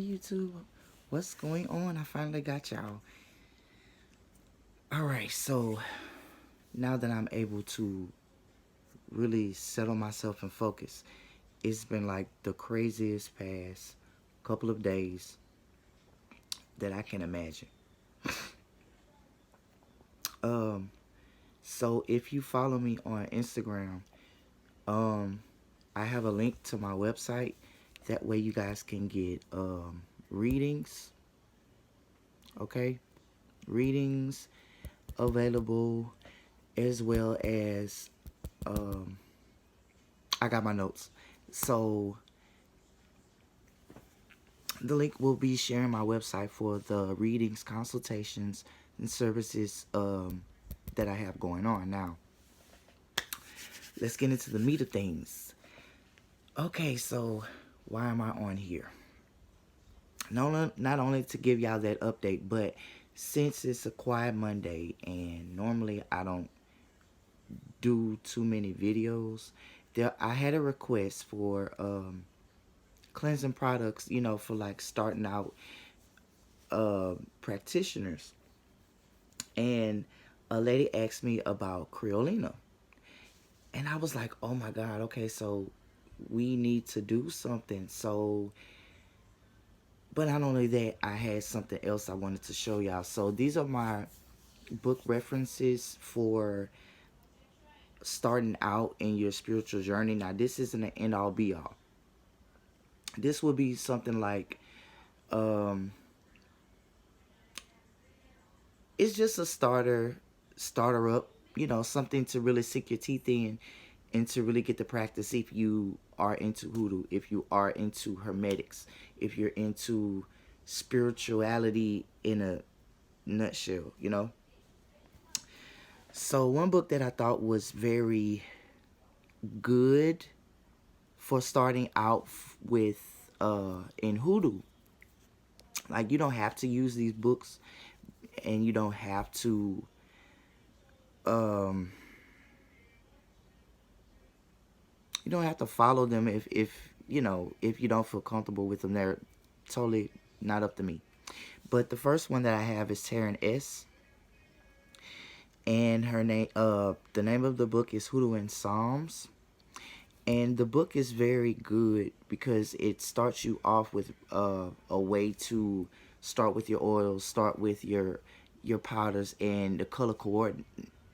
YouTube. What's going on? I finally got y'all. Alright, so now that I'm able to really settle myself and focus, it's been like the craziest past couple of days that I can imagine. Um, so if you follow me on Instagram, I have a link to my website. That way you guys can get readings, okay? Readings available, as well as I got my notes. So the link will be sharing my website for the readings, consultations, and services that I have going on. Now, let's get into the meat of things. Okay, so why am I on here? Not only to give y'all that update, but since it's a quiet Monday and normally I don't do too many videos, I had a request for cleansing products, you know, for like starting out practitioners. And a lady asked me about Creolina. And I was like, oh my God, okay, so we need to do something. So, but not only that, I had something else I wanted to show y'all. So these are my book references for starting out in your spiritual journey. Now, this isn't an end all be all. This will be something like, it's just a starter up, you know, something to really sink your teeth in and to really get the practice if you are into hoodoo, if you are into hermetics, if you're into spirituality in a nutshell, you know. So one book that I thought was very good for starting out with in hoodoo, like you don't have to use these books and you don't have to you don't have to follow them if you know, if you don't feel comfortable with them. They're totally not up to me. But the first one that I have is Taryn S. And her name the name of the book is Hoodoo and Psalms. And the book is very good because it starts you off with a way to start with your oils, start with your powders, and the color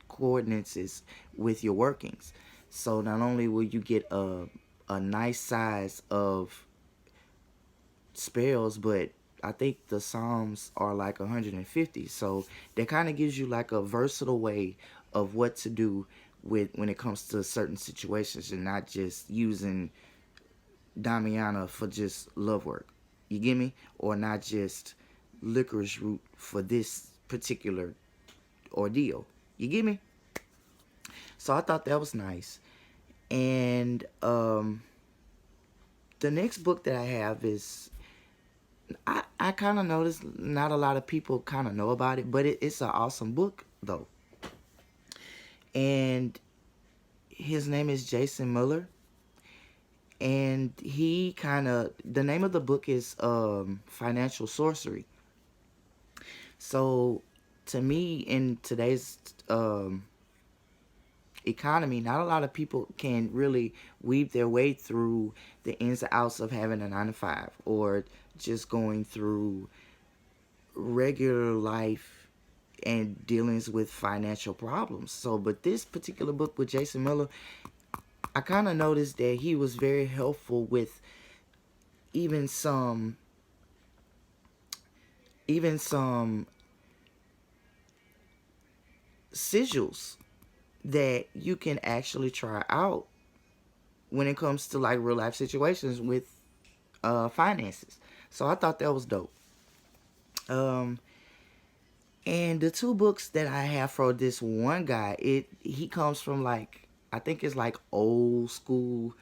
coordinates with your workings. So not only will you get a nice size of spells, but I think the Psalms are like 150. So that kind of gives you like a versatile way of what to do with when it comes to certain situations, and not just using Damiana for just love work. You get me? Or not just licorice root for this particular ordeal. You get me? So I thought that was nice. And the next book that I have is, I kind of noticed not a lot of people kind of know about it, but it's an awesome book though. And his name is Jason Miller. And he kind of, the name of the book is Financial Sorcery. So to me, in today's economy, not a lot of people can really weave their way through the ins and outs of having a 9 to 5 or just going through regular life and dealings with financial problems. So, but this particular book with Jason Miller, I kind of noticed that he was very helpful with even some sigils that you can actually try out when it comes to like real life situations with finances. So I thought that was dope. And the two books that I have for this one guy, he comes from like, I think it's like old school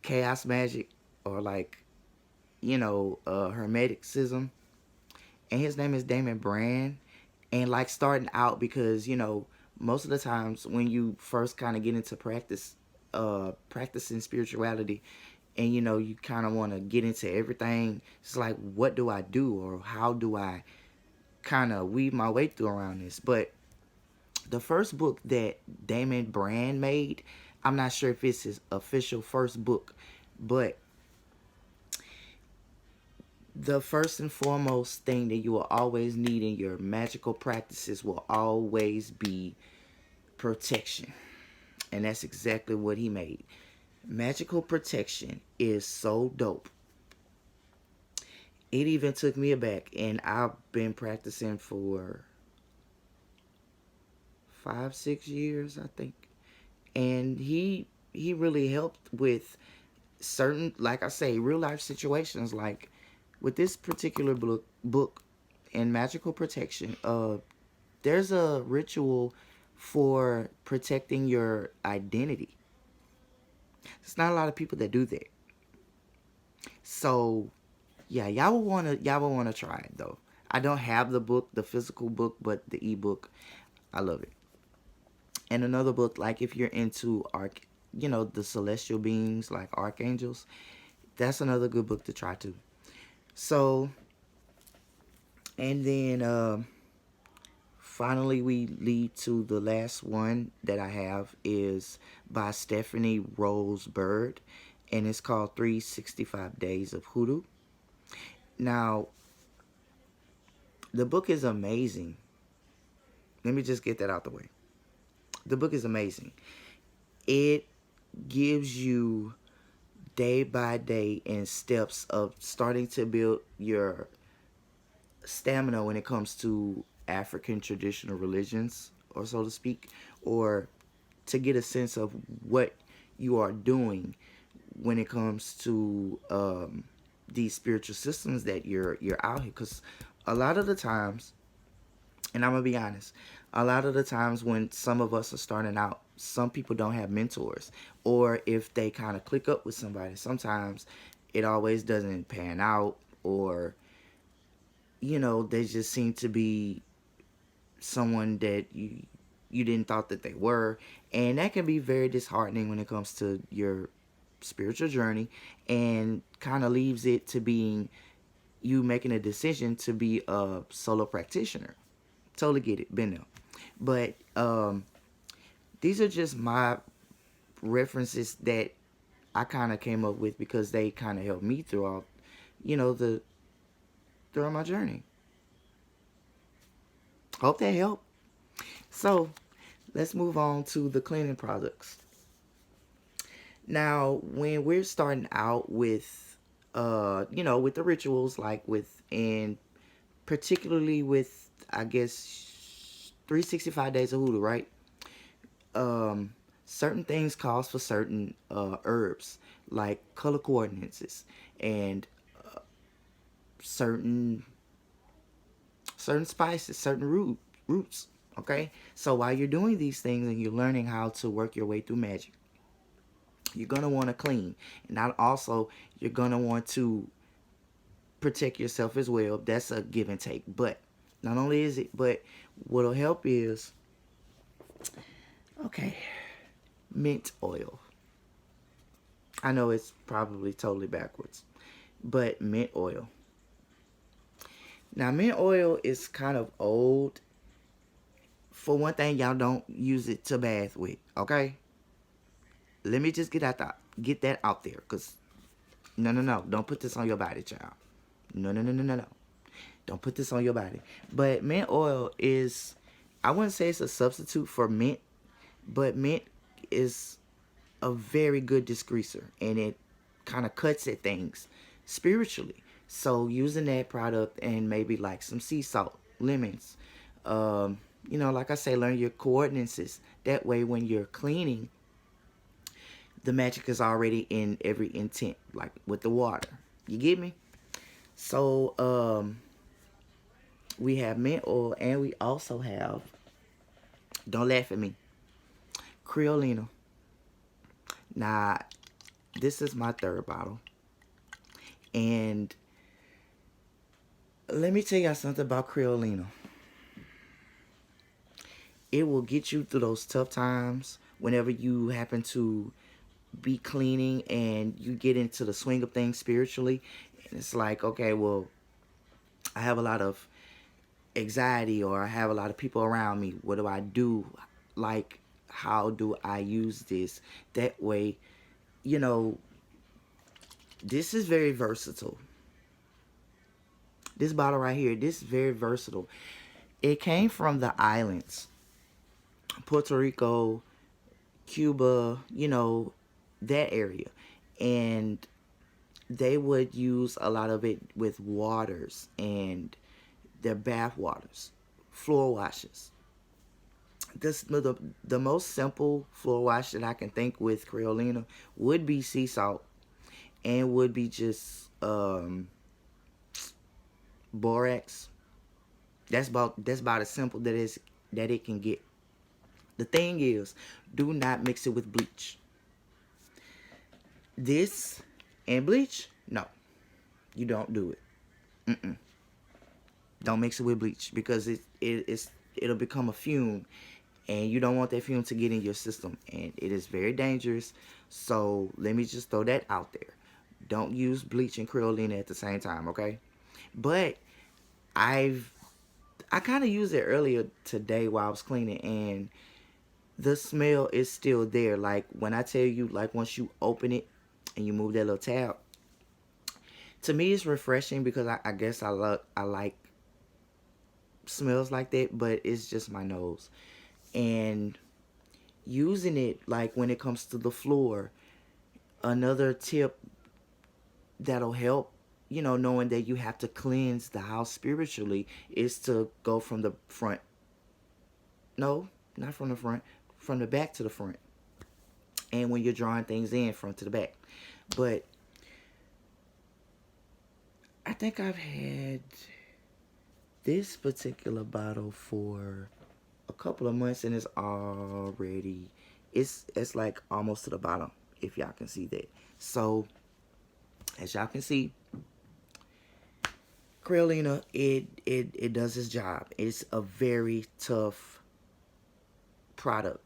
chaos magic, or like, you know, hermeticism. And his name is Damon Brand. And like starting out, because you know, most of the times when you first kind of get into practicing spirituality, and you kind of want to get into everything. It's like, what do I do, or how do I kind of weave my way through around this? But the first book that Damon Brand made, I'm not sure if it's his official first book, but the first and foremost thing that you will always need in your magical practices will always be protection. And that's exactly what he made. Magical protection is so dope. It even took me aback, and I've been practicing for 5, 6 years, I think. And he really helped with certain, like I say, real life situations. Like with this particular book in magical protection, there's a ritual for protecting your identity. There's not a lot of people that do that. So yeah, y'all will wanna try it though. I don't have the book, the physical book, but the ebook, I love it. And another book, like if you're into the celestial beings like archangels, that's another good book to try too. So, and then finally we lead to the last one that I have is by Stephanie Rose Bird, and it's called 365 Days of Hoodoo. Now, the book is amazing. Let me just get that out the way. The book is amazing. It gives you day by day in steps of starting to build your stamina when it comes to African traditional religions, or so to speak, or to get a sense of what you are doing when it comes to these spiritual systems that you're out here. Because a lot of the times, and I'm gonna be honest, a lot of the times when some of us are starting out, some people don't have mentors, or if they kind of click up with somebody, sometimes it always doesn't pan out, or they just seem to be someone that you didn't thought that they were, and that can be very disheartening when it comes to your spiritual journey, and kind of leaves it to being you making a decision to be a solo practitioner. Totally get it, been there. But these are just my references that I kind of came up with because they kind of helped me throughout, the throughout my journey. Hope that helped. So let's move on to the cleaning products. Now, when we're starting out with, with the rituals, like with, and particularly with, I guess, 365 days of hoodoo, right? Um, Certain things calls for certain herbs, like color coordinates, and certain spices, certain roots. Okay, so while you're doing these things and you're learning how to work your way through magic, you're gonna want to clean, and not also you're gonna want to protect yourself as well. That's a give and take. But not only is it, but what'll help is, okay, mint oil. I know it's probably totally backwards, but mint oil. Now, mint oil is kind of old. For one thing, y'all don't use it to bath with, okay? Let me just get that out there, cause no, don't put this on your body, child. No. Don't put this on your body. But mint oil is, I wouldn't say it's a substitute for mint, but mint is a very good disgreaser, and it kind of cuts at things spiritually. So using that product and maybe like some sea salt, lemons, like I say, learn your coordinates. That way, when you're cleaning, the magic is already in every intent, like with the water. You get me? So we have mint oil, and we also have, don't laugh at me, Creolina. Now, this is my third bottle. And let me tell y'all something about Creolina. It will get you through those tough times whenever you happen to be cleaning and you get into the swing of things spiritually, and it's like, okay, well, I have a lot of anxiety or I have a lot of people around me. What do I do? Like, how do I use this? That way, you know, this is very versatile. This bottle right here, this is very versatile. It came from the islands, Puerto Rico, Cuba, that area. And they would use a lot of it with waters and their bath waters, floor washes. The most simple floor wash that I can think with Creolina would be sea salt and would be just borax. That's about as simple that it can get. The thing is, do not mix it with bleach. This and bleach, no, you don't do it. Don't mix it with bleach because it'll become a fume, and you don't want that fume to get in your system, and it is very dangerous. So let me just throw that out there. Don't use bleach and Creolina at the same time, okay? But I've I kind of used it earlier today while I was cleaning, and the smell is still there. Like when I tell you, like once you open it and you move that little tab, to me it's refreshing because I guess I like smells like that, but it's just my nose. And using it like when it comes to the floor, another tip that'll help, knowing that you have to cleanse the house spiritually, is to go from the front. No, not from the front, from the back to the front. And when you're drawing things in, front to the back. But I think I've had this particular bottle for a couple of months, and it's like almost to the bottom, if y'all can see that. So as y'all can see, Creolina, it does its job. It's a very tough product.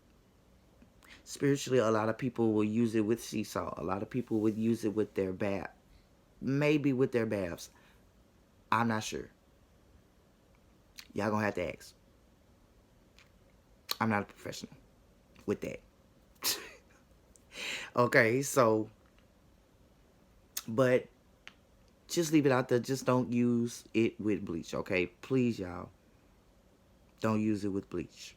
Spiritually, a lot of people will use it with sea salt. A lot of people would use it with their bath, maybe with their baths. I'm not sure. Y'all gonna have to ask. I'm not a professional with that. Okay, so, but just leave it out there. Just don't use it with bleach, okay? Please, y'all. Don't use it with bleach.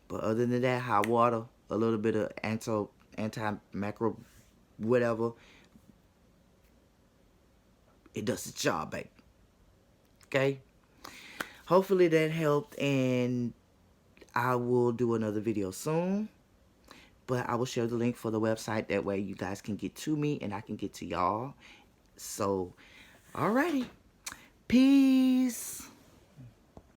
But other than that, hot water, a little bit of anti-macro, whatever, it does its job, babe. Okay? Hopefully that helped, and I will do another video soon. But I will share the link for the website. That way you guys can get to me and I can get to y'all. So, alrighty. Peace.